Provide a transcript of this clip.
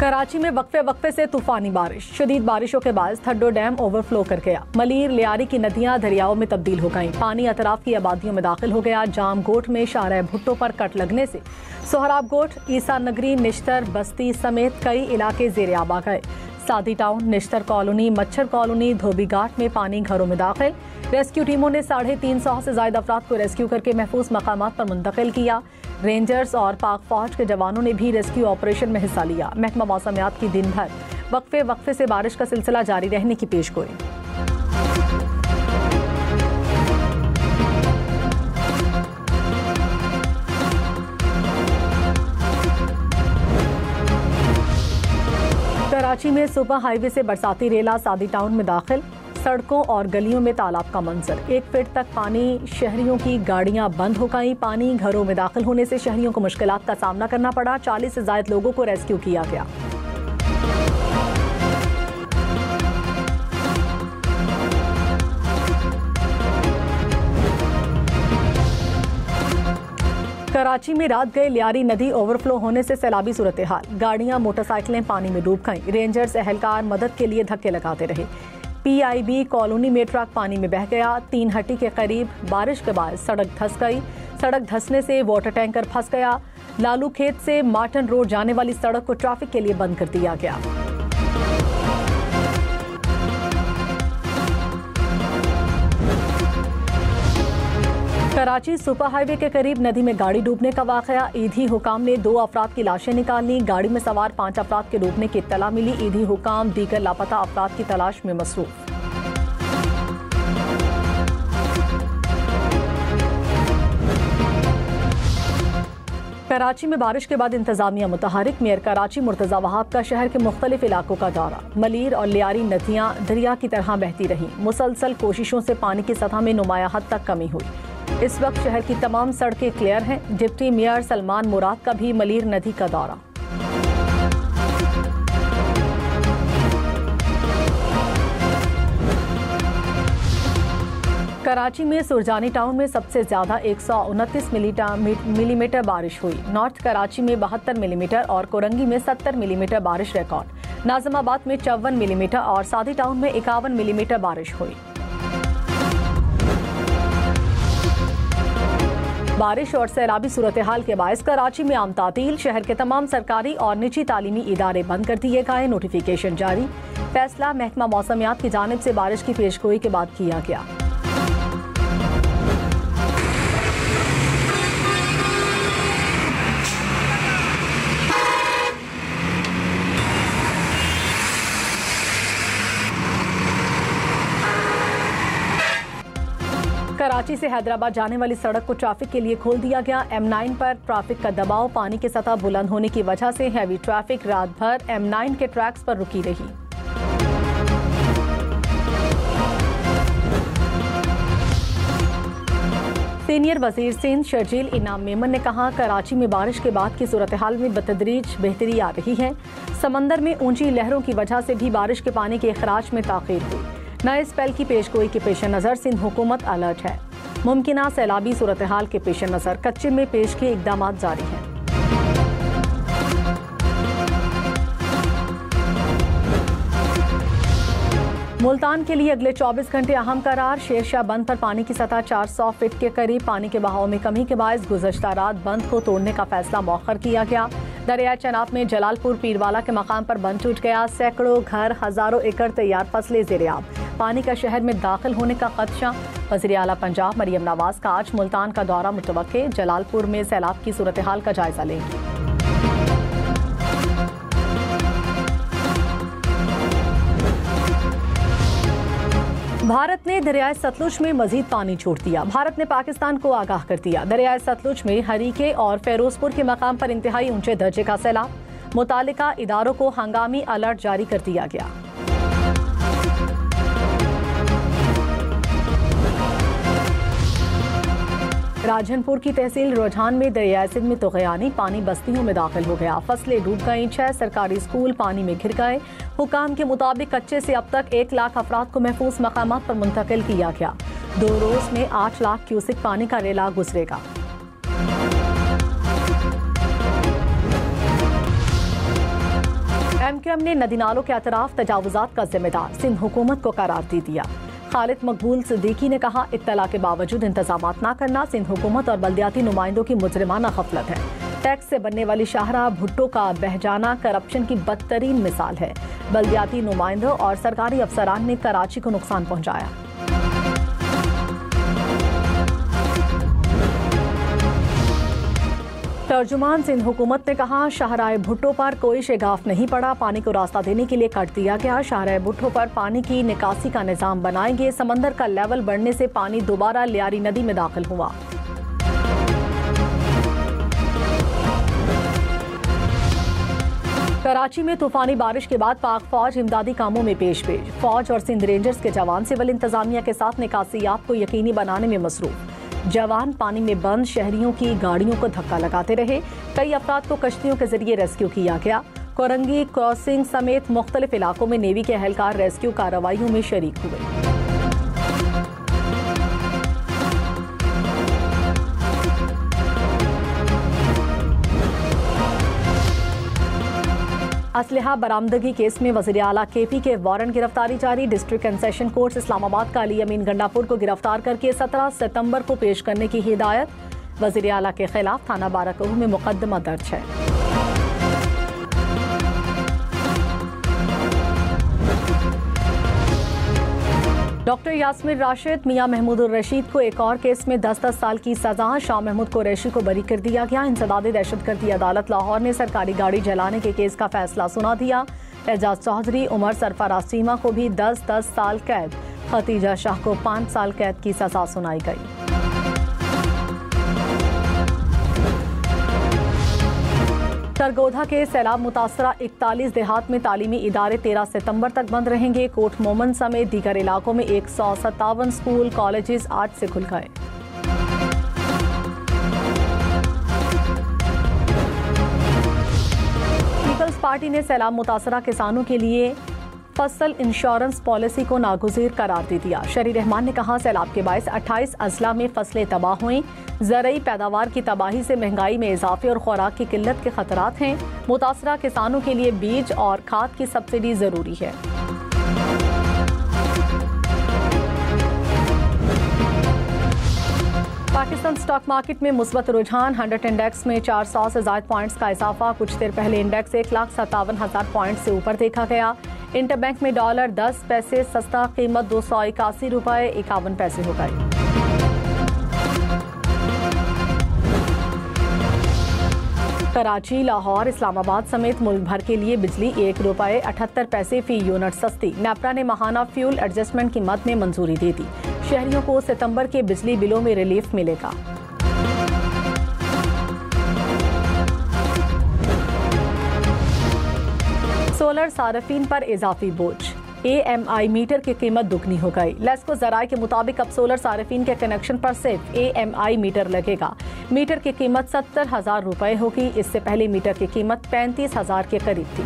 कराची में वक्फे से तूफानी बारिश। शदीद बारिशों के बाद थड्डो डैम ओवरफ्लो कर गया। मलीर लियारी की नदियां दरियाओं में तब्दील हो गईं। पानी अतराफ की आबादियों में दाखिल हो गया। जाम गोट में शाहराह भुट्टो पर कट लगने से सोहराब गोट, ईसा नगरी, निश्तर, बस्ती समेत कई इलाके ज़ेरे आब आ गए। सादी टाउन, निश्तर कॉलोनी, मच्छर कॉलोनी, धोबी घाट में पानी घरों में दाखिल। रेस्क्यू टीमों ने 350 से ज्यादा अफराद को रेस्क्यू करके महफूज मकामात पर मुंतकिल किया। रेंजर्स और पाक फौज के जवानों ने भी रेस्क्यू ऑपरेशन में हिस्सा लिया। महकमा मौसमियात की दिन भर वक्फे से बारिश का सिलसिला जारी रहने की पेशगोई। कराची में सुपर हाईवे से बरसाती रेला सादी टाउन में दाखिल। सड़कों और गलियों में तालाब का मंजर। 1 फीट तक पानी, शहरियों की गाड़ियां बंद हो गई। पानी घरों में दाखिल होने से शहरियों को मुश्किलात का सामना करना पड़ा। 40 से ज्यादा लोगों को रेस्क्यू किया गया। कराची में रात गए लियारी नदी ओवरफ्लो होने से सैलाबी सूरत हाल। गाड़ियां, मोटरसाइकिलें पानी में डूब गईं। रेंजर्स एहलकार मदद के लिए धक्के लगाते रहे। PIB कॉलोनी में ट्रक पानी में बह गया। 3 हट्टी के करीब बारिश के बाद सड़क धंस गई। सड़क धंसने से वाटर टैंकर फंस गया। लालू खेत से मार्टन रोड जाने वाली सड़क को ट्रैफिक के लिए बंद कर दिया गया। कराची सुपर हाईवे के करीब नदी में गाड़ी डूबने का वाकया। ईदी हुकाम ने 2 अफराद की लाशें निकाली। गाड़ी में सवार 5 अफराद के डूबने की इत्तला मिली। ईदी हुकाम दीगर लापता अफराद की तलाश में मसरूफ। कराची में बारिश के बाद इंतजामिया मुतहरिक। मेयर कराची मुर्तजा वहाब का शहर के मुख्तलिफ इलाकों का दौरा। मलीर और लियारी नदियां दरिया की तरह बहती रहीं। मुसलसल कोशिशों से पानी की सतह में नुमाया हद तक कमी हुई। इस वक्त शहर की तमाम सड़कें क्लियर हैं। डिप्टी मेयर सलमान मुराद का भी मलीर नदी का दौरा। कराची में सुरजानी टाउन में सबसे ज्यादा 129 मिलीमीटर बारिश हुई। नॉर्थ कराची में 72 मिलीमीटर और कोरंगी में 70 मिलीमीटर बारिश रिकॉर्ड। नाज़िमाबाद में 54 मिलीमीटर और सादी टाउन में 51 मिलीमीटर बारिश हुई। बारिश और सैलाबी सूरत हाल के बायस कराची में आम तातील। शहर के तमाम सरकारी और निजी तालीमी इदारे बंद कर दिए गए। नोटिफिकेशन जारी। फैसला महकमा मौसमियात की जानिब से बारिश की पेशगोई के बाद किया गया। कराची से हैदराबाद जाने वाली सड़क को ट्रैफिक के लिए खोल दिया गया। M9 पर ट्रैफिक का दबाव, पानी की सतह बुलंद होने की वजह से हैवी ट्रैफिक रात भर M9 के ट्रैक्स पर रुकी रही। सीनियर वजीर सिंध शर्जील इनाम मेमन ने कहा, कराची में बारिश के बाद की सूरत हाल में बतदरीज बेहतरी आ रही है। समंदर में ऊंची लहरों की वजह से भी बारिश के पानी के अखराज में ताखीर हुई। नए स्पेल की पेशगोई के पेश नज़र सिंध हुकूमत अलर्ट है। मुमकिना सैलाबी सूरत हाल के पेश नज़र कच्चे में पेश के इकदाम जारी हैं। मुल्तान के लिए अगले 24 घंटे अहम करार। शेरशाह बंद पर पानी की सतह 400 फीट के करीब। पानी के बहाव में कमी के बायस गुज़श्ता रात बंद को तोड़ने का फैसला मौखर किया गया। दरिया चनाब में जलालपुर पीरवाला के मकाम पर बंद टूट गया। सैकड़ों घर, हजारों एकड़ तैयार फसलें ज़ेरे-आब। पानी का शहर में दाखिल होने का खदशा। वज़ीर आला पंजाब मरियम नवाज का आज मुल्तान का दौरा मुतवक्के। जलालपुर में सैलाब की सूरत हाल का जायजा लेंगी। भारत ने दरियाए सतलुज में मजीद पानी छोड़ दिया। भारत ने पाकिस्तान को आगाह कर दिया। दरियाए सतलुज में हरीके और फेरोजपुर के मकाम पर इंतहाई ऊंचे दर्जे का सैलाब। मुतालिका इदारों को हंगामी अलर्ट जारी कर दिया गया। राजनपुर की तहसील रुझान में दरियाए सिंध में तुग़यानी। पानी बस्तियों में दाखिल हो गया। फसलें डूब गईं। 6 सरकारी स्कूल पानी में घिर गए। हुकाम के मुताबिक कच्चे से अब तक 1 लाख अफराद को महफूज मकामात पर मुंतकिल किया गया। 2 रोज में 8 लाख क्यूसिक पानी का रेला गुजरेगा। MQM ने नदी नालों के अतराफ तजावुजात का जिम्मेदार सिंध हुकूमत को करार दे दिया। खालिद मकबूल सिद्दीकी ने कहा, इत्तला के बावजूद इंतजामात न करना सिंध हुकूमत और बल्दियाती नुमाइंदों की मुजरिमाना गफलत है। टैक्स से बनने वाली शाहराह भुट्टो का बह जाना करप्शन की बदतरीन मिसाल है। बल्दियाती नुमाइंदों और सरकारी अफसरान ने कराची को नुकसान पहुंचाया। तर्जुमान सिंध हुकूमत ने कहा, शाहराह भुट्टो पर कोई शेगाफ नहीं पड़ा, पानी को रास्ता देने के लिए काट दिया गया। शाहराह भुट्टो पर पानी की निकासी का निजाम बनाएंगे। समंदर का लेवल बढ़ने से पानी दोबारा लियारी नदी में दाखिल हुआ। कराची में तूफानी बारिश के बाद पाक फौज इमदादी कामों में पेश। फौज और सिंध रेंजर्स के जवान सिविल इंतजामिया के साथ निकासियात को यकीनी बनाने में मसरूफ। जवान पानी में बंद शहरियों की गाड़ियों को धक्का लगाते रहे। कई अफराद को कश्तियों के जरिए रेस्क्यू किया गया। कोरंगी क्रॉसिंग समेत मुख्तलिफ इलाकों में नेवी के एहलकार रेस्क्यू कार्रवाइयों में शरीक हुए। असलहा बरामदगी केस में वज़ीर आला KP के वारंट गिरफ्तारी जारी। District and session court Islamabad का अली अमीन गंडापुर को गिरफ्तार करके 17 सितंबर को पेश करने की हिदायत। वज़ीर आला के खिलाफ थाना बाराकहू में मुकदमा दर्ज है। डॉक्टर यास्मीन राशिद मियां महमूदुर रशीद को एक और केस में 10-10 साल की सजा। शाह महमूद कुरैशी को बरी कर दिया गया। इंसदादी दहशतगर्दी अदालत लाहौर ने सरकारी गाड़ी जलाने के केस का फैसला सुना दिया। एजाज चौधरी, उमर सरफराज चीमा को भी 10-10 साल कैद। खतीजा शाह को 5 साल कैद की सजा सुनाई गई। सरगोधा के सैलाब मुतासरा 41 देहात में तालीमी इदारे 13 सितंबर तक बंद रहेंगे। कोट मोमन समेत दीगर इलाकों में 157 स्कूल कॉलेजेस आज से खुल गए। पीपल्स पार्टी ने सैलाब मुतासरा किसानों के लिए फसल इंश्योरेंस पॉलिसी को नागुज़ीर करार दे दिया। शरी रहमान ने कहा, सैलाब के बायस 28 अजला में फसलें तबाह हुई। ज़रई पैदावार की तबाही से महंगाई में इजाफे और खुराक की किल्लत के खतरात हैं। मुतासरा किसानों के लिए बीज और खाद की सब्सिडी जरूरी है। पाकिस्तान स्टॉक मार्केट में मुस्बत रुझान। 100 इंडेक्स में 400 से ज़ायद पॉइंट्स का इजाफा। कुछ देर पहले इंडेक्स 1,57,000 पॉइंट से ऊपर देखा गया। इंटरबैंक में डॉलर 10 पैसे सस्ता, कीमत 281 रुपये 51 पैसे हो गई। कराची, लाहौर, इस्लामाबाद समेत मुल्क भर के लिए बिजली 1 रुपये 78 पैसे फी यूनिट सस्ती। नेपरा ने माहाना फ्यूल एडजस्टमेंट की मद में मंजूरी दे दी। शहरियों को सितंबर के बिजली बिलों में रिलीफ मिलेगा। सोलर सार्फिन पर इजाफी बोझ। AMI मीटर की कीमत दुगनी हो गई। लेस्को ज़राए के मुताबिक अब सोलर सार्फिन के कनेक्शन पर सिर्फ AMI मीटर लगेगा। मीटर की कीमत 70,000 रुपये होगी। इससे पहले मीटर की कीमत 35,000 के करीब थी।